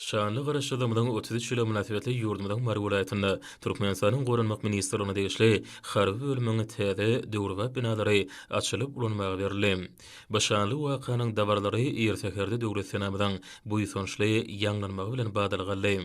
Şanly garaşdyrmydan 33 ýyla münasibetli ýurdumyň Mary welaýatynda Türkmenistanyň Goranmak ministrligine degişli harby bölümiň täze döwrüwat binalary açylyp ulanmagy berildi. Başanly wakanyň dabarlary ýer-sekerde döwlet senamydan bu ýsonçly ýanglanmagy bilen badalgaldy.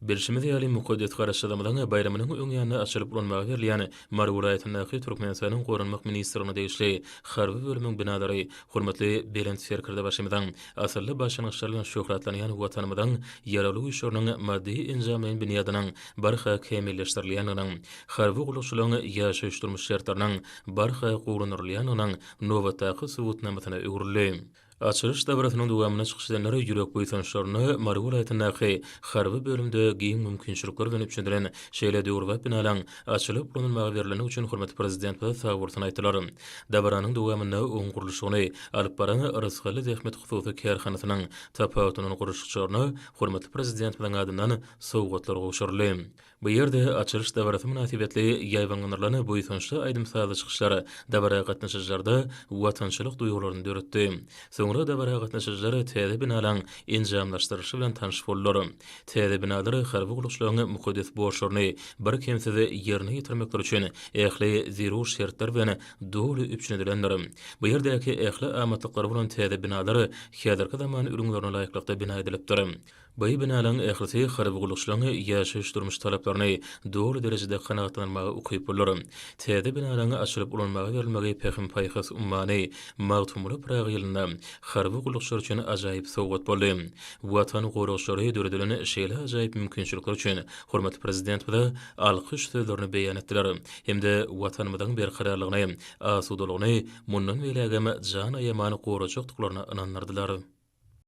Belşimiz ýaly mukaddes garaşdyrmadan bayramynyň öňýände açylyp ulanmagy berilýän Mary welaýatyndaky Türkmenistanyň Goranmak ministrligine degişli harby bölümiň binalary hormatly Belent Serkirde başymydan asyrly başlanýyşlaryň şöhratlanýan watanymydan ýaraly uşaryň maddi enjamyň binýadynyň barha kemilleşdirilýäniň, harby guluşlaryň ýaşaýyş durmuş şertlarynyň barha gowrunurlýanyň nowatdaky subutnamasyna öwrüldi. Açılış dabaratynyň dowamyna çykyşdanlary ýürek boýsançlaryny Mary welaýatyndaky harby bölümde giň mümkinçilikler bilen üçindiren şeýle döwrüwat binalan açylyp ulanmagy berileni üçin hormatly prezident we sagwurtyny aýtdylar. Dabaranyň dowamyna oň gurulşyny alyp baran Rysgaly Zähmet Hususy Kärhanasynyň tapawatyny gurulşyklaryny hormatly prezident bilen adyndan sowgatlar gowşurly. Bu ýerde açylış dabarasy münasibetli ýaýwanlanyrlany boýsançly aýdymsazy çykyşlary dabara gatnaşyjylarda watançylyk duýgularyny döretdi. Soňra dabara gatnaşyjylar täze binalan enjamlaşdyryşy bilen tanyş boldylar. Täze binalary harby guluşlaryň mukaddes borçlaryny bir kemsede ýerine ýetirmekler üçin ähli zerur şertler bilen dowly üpçünedilenler. Bu ýerdäki ähli amatlyklar bilen täze binalary häzirki zaman ürünlerine laýyklykda bina edilipdir. Bu binalan ählisi harby guluşlaryň ýaşaýyş durmuş talaplaryny dowly derejede kanagatlanmagy ukyp bolýar. Täze binalaryň açylyp ulanmagy berilmegi pehim paýhas ummany magtumly Prag ýylynda harby guluşlar üçin ajaýyp sowgat boldy. Watan gowraşlary döredelen şeýle ajaýyp mümkinçilikler üçin hormatly prezident bilen alkyş sözlerini beýan etdiler. Hemde watanymyzyň berkararlygyny, asudalygyny mundan belägem jana ýamany gowrajakdyklaryna inanyrdylar.